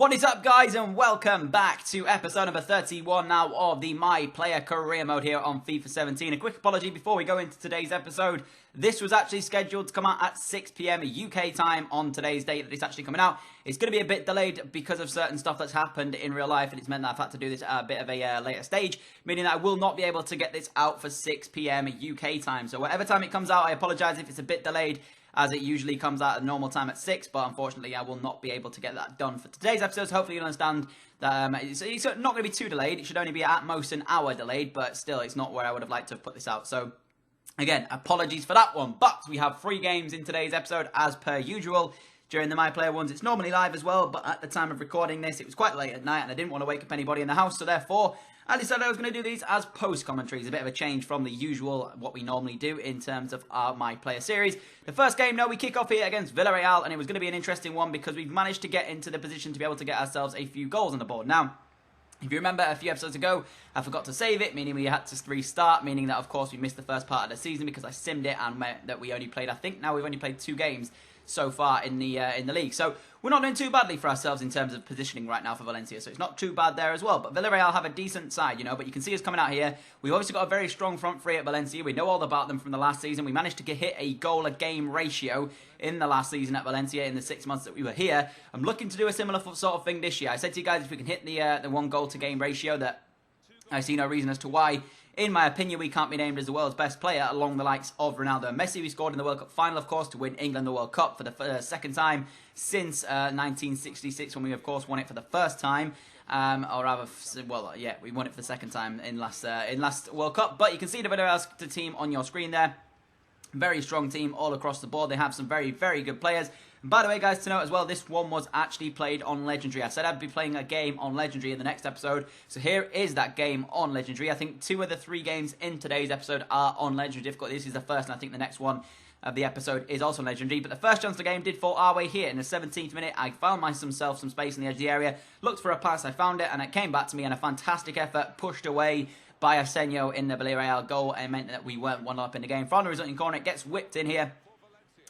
What is up, guys, and welcome back to episode number 31 now of the My Player Career Mode here on FIFA 17. A quick apology before we go into today's episode. This was actually scheduled to come out at 6 PM UK time on today's date that it's actually coming out. It's going to be a bit delayed because of certain stuff that's happened in real life, and it's meant that I've had to do this at a bit of a later stage, meaning that I will not be able to get this out for 6 PM UK time. So whatever time it comes out, I apologize if it's a bit delayed, as it usually comes out at normal time at 6, but unfortunately I will not be able to get that done for today's episode, so hopefully you'll understand that it's not going to be too delayed. It should only be at most an hour delayed, but still, it's not where I would have liked to have put this out. So, again, apologies for that one, but we have 3 games in today's episode, as per usual. During the My Player ones, it's normally live as well, but at the time of recording this, it was quite late at night, and I didn't want to wake up anybody in the house, so therefore, I decided I was going to do these as post-commentaries, a bit of a change from the usual, what we normally do in terms of our My Player series. The first game, we kick off here against Villarreal, and it was going to be an interesting one because we've managed to get into the position to be able to get ourselves a few goals on the board. Now, if you remember a few episodes ago, I forgot to save it, meaning we had to restart, meaning that, of course, we missed the first part of the season because I simmed it and meant that we only played, I think now we've only played 2 games so far in the league. So we're not doing too badly for ourselves in terms of positioning right now for Valencia, so it's not too bad there as well. But Villarreal have a decent side, but you can see us coming out here. We've obviously got a very strong front three at Valencia. We know all about them from the last season. We managed to hit a goal-a-game ratio in the last season at Valencia in the 6 months that we were here. I'm looking to do a similar sort of thing this year. I said to you guys, if we can hit the 1 goal-to-game ratio, that I see no reason as to why, in my opinion, we can't be named as the world's best player along the likes of Ronaldo and Messi. We scored in the World Cup final, of course, to win England the World Cup for the second time since 1966, when we, of course, won it for the first time. Or rather, well, yeah, we won it for the second time in last World Cup. But you can see the Villarreal team on your screen there. Very strong team all across the board. They have some very, very good players. And by the way, guys, to note as well, this one was actually played on Legendary. I said I'd be playing a game on Legendary in the next episode. So here is that game on Legendary. I think 2 of the 3 games in today's episode are on Legendary difficulty. This is the first, and I think the next one of the episode is also Legendary. But the first chance of the game did fall our way here in the 17th minute. I found myself some space in the edge of the area, looked for a pass, I found it, and it came back to me, and a fantastic effort pushed away by Arsenio in the Villarreal goal, and meant that we weren't 1 up in the game. From the resulting corner, it gets whipped in here.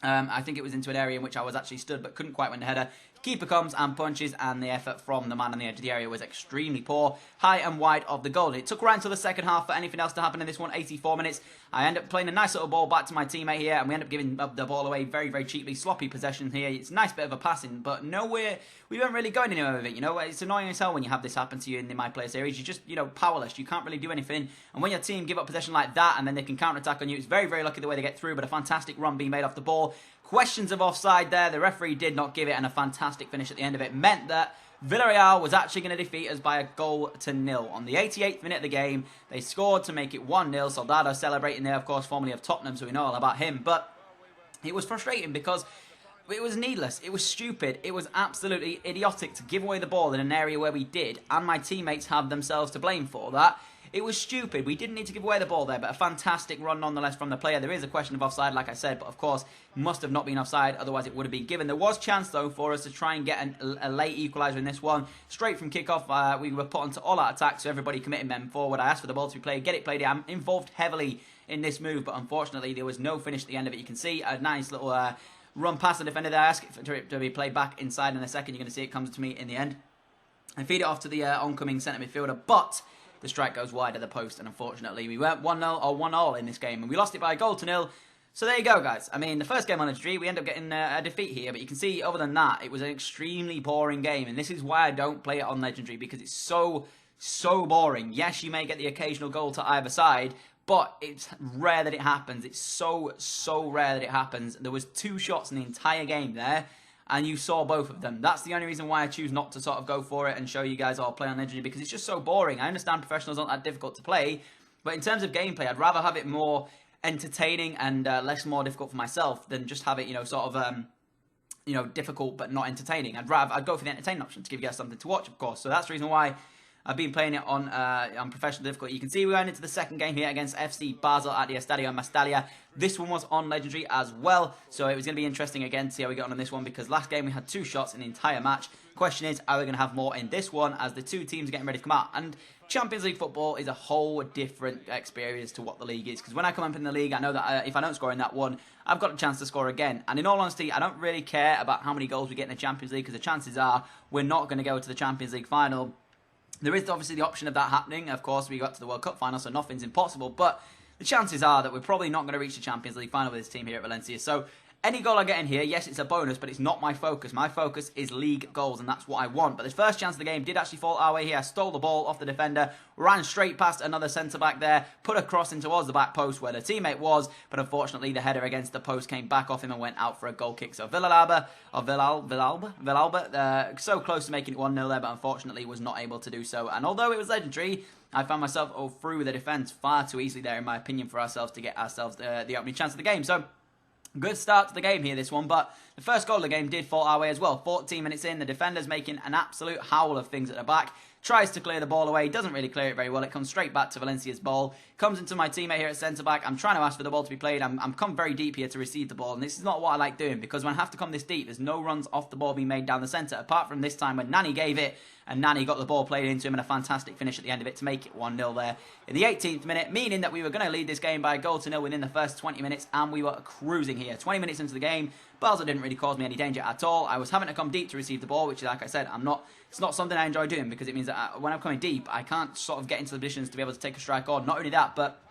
I think it was into an area in which I was actually stood, but couldn't quite win the header. Keeper comes and punches, and the effort from the man on the edge of the area was extremely poor, high and wide of the goal. It took right until the second half for anything else to happen in this one, 84 minutes. I end up playing a nice little ball back to my teammate here, and we end up giving the ball away very, very cheaply. Sloppy possession here. It's a nice bit of a passing, but nowhere, we weren't really going anywhere with it, It's annoying as hell when you have this happen to you in the My Player series. You're just, powerless. You can't really do anything, and when your team give up possession like that, and then they can counter-attack on you, it's very, very lucky the way they get through, but a fantastic run being made off the ball. Questions of offside there. The referee did not give it, and a fantastic finish at the end of it meant that Villarreal was actually going to defeat us by a 1-0. On the 88th minute of the game, they scored to make it 1-0. Soldado celebrating there, of course, formerly of Tottenham, so we know all about him. But it was frustrating because it was needless. It was stupid. It was absolutely idiotic to give away the ball in an area where we did, and my teammates have themselves to blame for that. It was stupid. We didn't need to give away the ball there, but a fantastic run nonetheless from the player. There is a question of offside, like I said, but of course, must have not been offside, otherwise it would have been given. There was chance, though, for us to try and get a late equaliser in this one. Straight from kickoff, we were put onto all-out attack, so everybody committing men forward. I asked for the ball to be played, get it played. I'm involved heavily in this move, but unfortunately, there was no finish at the end of it. You can see a nice little run past the defender there. I ask it to be played back inside in a second. You're going to see it comes to me in the end. I feed it off to the oncoming centre midfielder, but the strike goes wide of the post, and unfortunately, we weren't 1-0 or 1-0 in this game, and we lost it by a 1-0. So there you go, guys. I mean, the first game on Legendary, we end up getting a defeat here, but you can see, other than that, it was an extremely boring game, and this is why I don't play it on Legendary, because it's so boring. Yes, you may get the occasional goal to either side, but it's rare that it happens. It's so rare that it happens. There was 2 shots in the entire game there, and you saw both of them. That's the only reason why I choose not to sort of go for it and show you guys all play on Legendary, because it's just so boring. I understand professionals aren't that difficult to play, but in terms of gameplay, I'd rather have it more entertaining and more difficult for myself than just have it, difficult but not entertaining. I'd go for the entertaining option to give you guys something to watch, of course. So that's the reason why I've been playing it on professional difficulty. You can see we went into the second game here against FC Basel at the Estadio Mestalla. This one was on Legendary as well, so it was going to be interesting again to see how we got on this one, because last game we had 2 shots in the entire match. Question is, are we going to have more in this one, as the 2 teams are getting ready to come out? And Champions League football is a whole different experience to what the league is, because when I come up in the league, I know that if I don't score in that one, I've got a chance to score again. And in all honesty, I don't really care about how many goals we get in the Champions League, because the chances are we're not going to go to the Champions League final. There is obviously the option of that happening. Of course, we got to the World Cup final, so nothing's impossible. But the chances are that we're probably not going to reach the Champions League final with this team here at Valencia. So any goal I get in here, yes, it's a bonus, but it's not my focus. My focus is league goals, and that's what I want. But this first chance of the game did actually fall our way here. I stole the ball off the defender, ran straight past another centre-back there, put a cross in towards the back post where the teammate was, but unfortunately the header against the post came back off him and went out for a goal kick. So Villalba, so close to making it 1-0 there, but unfortunately was not able to do so. And although it was legendary, I found myself through the defence far too easily there, in my opinion, for ourselves to get ourselves the opening chance of the game. So good start to the game here, this one, but the first goal of the game did fall our way as well. 14 minutes in, the defender's making an absolute howl of things at the back. Tries to clear the ball away, doesn't really clear it very well. It comes straight back to Valencia's ball. Comes into my teammate here at centre-back. I'm trying to ask for the ball to be played. I'm come very deep here to receive the ball, and this is not what I like doing, because when I have to come this deep, there's no runs off the ball being made down the centre, apart from this time when Nani gave it, and Nani got the ball played into him, and a fantastic finish at the end of it to make it 1-0 there in the 18th minute, meaning that we were going to lead this game by a goal to nil within the first 20 minutes, and we were cruising here. 20 minutes into the game, Basel didn't really cause me any danger at all. I was having to come deep to receive the ball, which, like I said, it's not something I enjoy doing, because it means that when I'm coming deep, I can't sort of get into the positions to be able to take a strike on. Not only that, but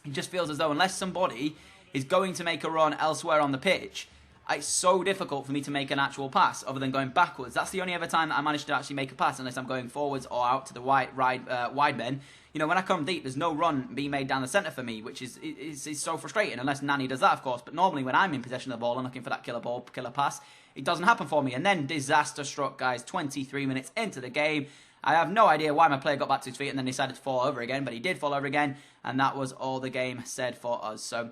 it just feels as though unless somebody is going to make a run elsewhere on the pitch, it's so difficult for me to make an actual pass other than going backwards. That's the only other time that I managed to actually make a pass, unless I'm going forwards or out to the wide men. You know, when I come deep, there's no run being made down the centre for me, which is so frustrating, unless Nani does that, of course. But normally when I'm in possession of the ball and looking for that killer pass, it doesn't happen for me. And then disaster struck, guys, 23 minutes into the game. I have no idea why my player got back to his feet and then decided to fall over again, but he did fall over again, and that was all the game said for us. So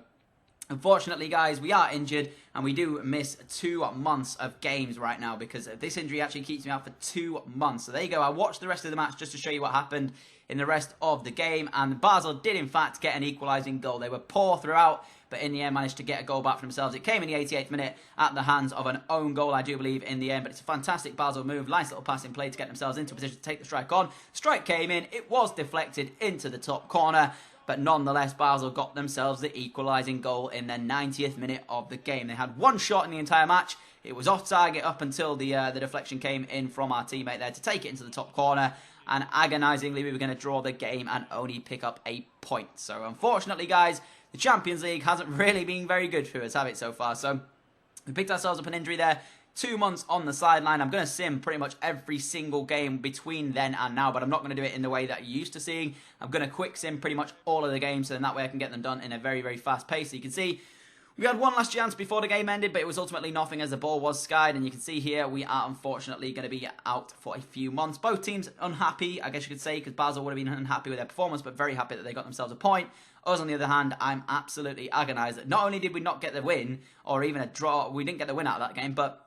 unfortunately, guys, we are injured, and we do miss 2 months of games right now, because this injury actually keeps me out for 2 months. So there you go. I watched the rest of the match just to show you what happened in the rest of the game, and Basel did, in fact, get an equalising goal. They were poor throughout, but in the end managed to get a goal back for themselves. It came in the 88th minute at the hands of an own goal, I do believe, in the end, but it's a fantastic Basel move. Nice little passing play to get themselves into a position to take the strike on. Strike came in. It was deflected into the top corner, but nonetheless, Basel got themselves the equalising goal in the 90th minute of the game. They had 1 shot in the entire match. It was off target up until the deflection came in from our teammate there to take it into the top corner. And agonisingly, we were going to draw the game and only pick up a point. So unfortunately, guys, the Champions League hasn't really been very good for us, have it, so far? So we picked ourselves up an injury there. 2 months on the sideline. I'm going to sim pretty much every single game between then and now, but I'm not going to do it in the way that you're used to seeing. I'm going to quick sim pretty much all of the games, so then that way I can get them done in a very, very fast pace. So you can see we had one last chance before the game ended, but it was ultimately nothing as the ball was skied. And you can see here we are unfortunately going to be out for a few months. Both teams unhappy, I guess you could say, because Basel would have been unhappy with their performance, but very happy that they got themselves a point. Us, on the other hand, I'm absolutely agonised that not only did we not get the win, or even a draw, we didn't get the win out of that game, but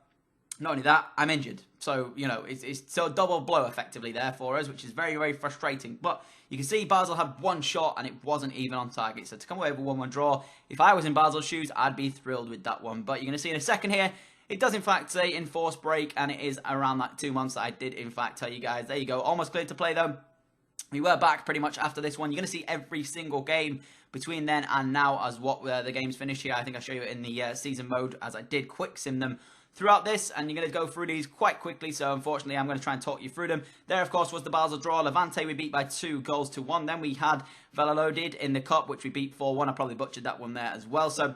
not only that, I'm injured. So, you know, it's so a double blow effectively there for us, which is very, very frustrating. But you can see Basel had 1 shot and it wasn't even on target. So to come away with a 1-1 draw, if I was in Basel's shoes, I'd be thrilled with that one. But you're going to see in a second here, it does in fact say enforced break, and it is around that 2 months that I did in fact tell you guys. There you go, almost cleared to play though. We were back pretty much after this one. You're going to see every single game between then and now as what the games finish here. I think I'll show you in the season mode, as I did quick sim them throughout this, and you're going to go through these quite quickly, so unfortunately I'm going to try and talk you through them. There, of course, was the Basel draw. Levante we beat by 2-1. Then we had Valladolid in the Cup, which we beat 4-1. I probably butchered that one there as well, so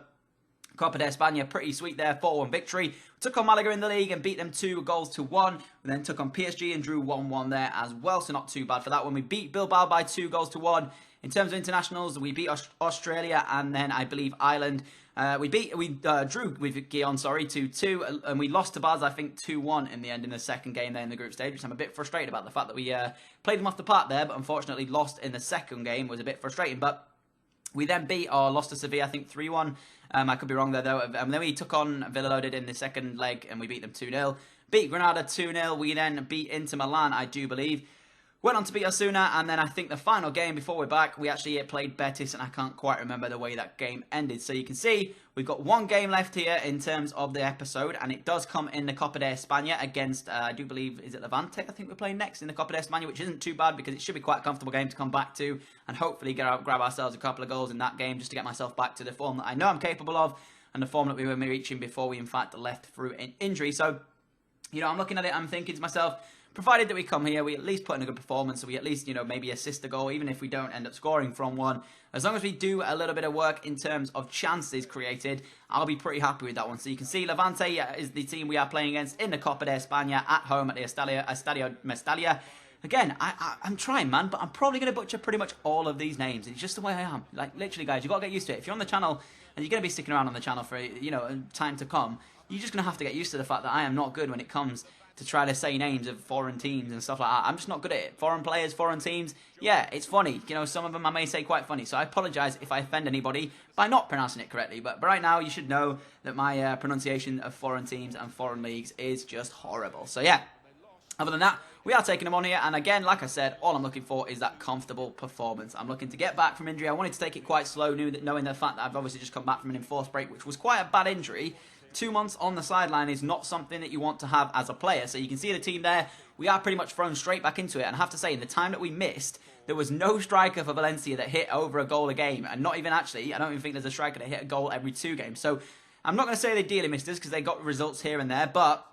Copa de España, pretty sweet there, 4-1 victory. Took on Malaga in the league and beat them 2-1. We then took on PSG and drew 1-1 there as well, so not too bad for that one. We beat Bilbao by 2-1. In terms of internationals, we beat Australia and then I believe Ireland. We drew with Guion, 2-2, and we lost to Baz, I think, 2-1 in the end in the second game there in the group stage, which I'm a bit frustrated about. The fact that we played them off the park there, but unfortunately lost in the second game was a bit frustrating. But we then beat or lost to Sevilla, I think, 3-1. I could be wrong there, though. And then we took on Villalba in the second leg, and we beat them 2-0. Beat Granada 2-0. We then beat Inter Milan, I do believe. Went on to beat Osasuna, and then I think the final game before we're back, we actually played Betis, and I can't quite remember the way that game ended. So you can see we've got one game left here in terms of the episode, and it does come in the Copa de España against, I do believe, is it Levante? I think we're playing next in the Copa de España, which isn't too bad because it should be quite a comfortable game to come back to, and hopefully grab ourselves a couple of goals in that game just to get myself back to the form that I know I'm capable of, and the form that we were reaching before we in fact left through an injury. So, you know, I'm looking at it, I'm thinking to myself, provided that we come here, we at least put in a good performance, so we at least, you know, maybe assist a goal, even if we don't end up scoring from one. As long as we do a little bit of work in terms of chances created, I'll be pretty happy with that one. So you can see Levante is the team we are playing against in the Copa de España at home at the Estadio Mestalla. Again, I'm trying, man, but I'm probably going to butcher pretty much all of these names. It's just the way I am. Like, literally, guys, you've got to get used to it. If you're on the channel, and you're going to be sticking around on the channel for, you know, time to come, you're just going to have to get used to the fact that I am not good when it comes to try to say names of foreign teams and stuff like that. I'm just not good at it. Foreign players, foreign teams, yeah, it's funny. You know, some of them I may say quite funny, so I apologise if I offend anybody by not pronouncing it correctly. But right now, you should know that my pronunciation of foreign teams and foreign leagues is just horrible. So yeah, other than that, we are taking them on here, and again, like I said, all I'm looking for is that comfortable performance. I'm looking to get back from injury. I wanted to take it quite slow, knowing the fact that I've obviously just come back from an enforced break, which was quite a bad injury. 2 months on the sideline is not something that you want to have as a player. So you can see the team there. We are pretty much thrown straight back into it. And I have to say, in the time that we missed, there was no striker for Valencia that hit over a goal a game. And not even actually, I don't even think there's a striker that hit a goal every 2 games. So I'm not going to say they dearly missed us because they got results here and there. But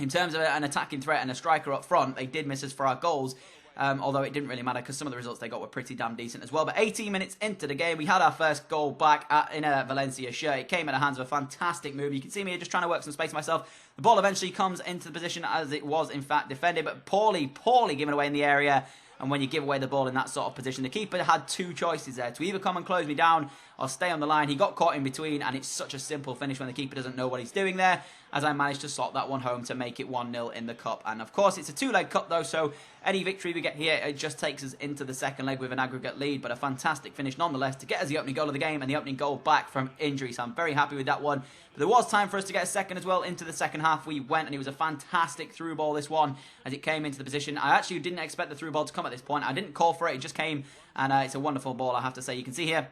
in terms of an attacking threat and a striker up front, they did miss us for our goals. Although it didn't really matter because some of the results they got were pretty damn decent as well. But 18 minutes into the game, we had our first goal back in a Valencia shirt. It came at the hands of a fantastic move. You can see me just trying to work some space myself. The ball eventually comes into the position as it was, in fact, defended, but poorly given away in the area. And when you give away the ball in that sort of position, the keeper had 2 choices there, to either come and close me down or stay on the line. He got caught in between, and it's such a simple finish when the keeper doesn't know what he's doing there, as I managed to slot that one home to make it 1-0 in the cup. And of course, it's a 2-leg cup though, so any victory we get here, it just takes us into the second leg with an aggregate lead, but a fantastic finish nonetheless to get us the opening goal of the game and the opening goal back from injury, so I'm very happy with that one. But there was time for us to get a second as well. Into the second half we went, and it was a fantastic through ball, this one, as it came into the position. I actually didn't expect the through ball to come at this point. I didn't call for it, it just came, and it's a wonderful ball, I have to say. You can see here,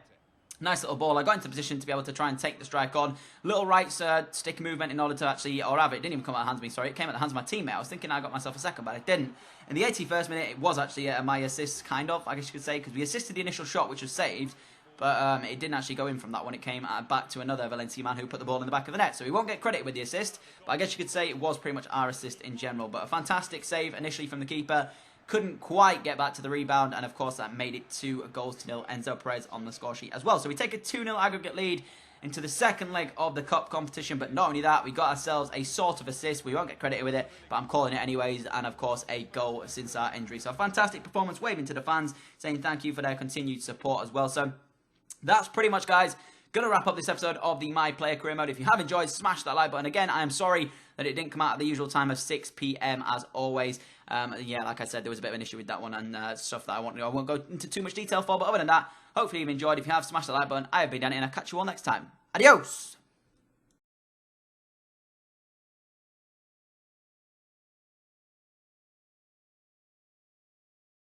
nice little ball. I got into position to be able to try and take the strike on. Little right stick movement in order to actually, or have it. It didn't even come out of the hands of me, sorry. It came out of the hands of my teammate. I was thinking I got myself a second, but I didn't. In the 81st minute, it was actually my assist, kind of, I guess you could say, because we assisted the initial shot, which was saved, but it didn't actually go in from that one. It came back to another Valencia man who put the ball in the back of the net. So we won't get credit with the assist, but I guess you could say it was pretty much our assist in general. But a fantastic save initially from the keeper. Couldn't quite get back to the rebound, and of course that made it 2-0 Enzo Perez on the score sheet as well. So we take a 2-0 aggregate lead into the second leg of the cup competition, but not only that, we got ourselves a sort of assist. We won't get credit with it, but I'm calling it anyways, and of course a goal since our injury. So a fantastic performance, waving to the fans, saying thank you for their continued support as well. So that's pretty much, guys, going to wrap up this episode of the My Player Career Mode. If you have enjoyed, smash that like button. Again, I am sorry that it didn't come out at the usual time of 6 PM as always. Yeah, like I said, there was a bit of an issue with that one and stuff that I won't go into too much detail for. But other than that, hopefully you've enjoyed. If you have, smash the like button. I have been Danny, and I'll catch you all next time. Adios!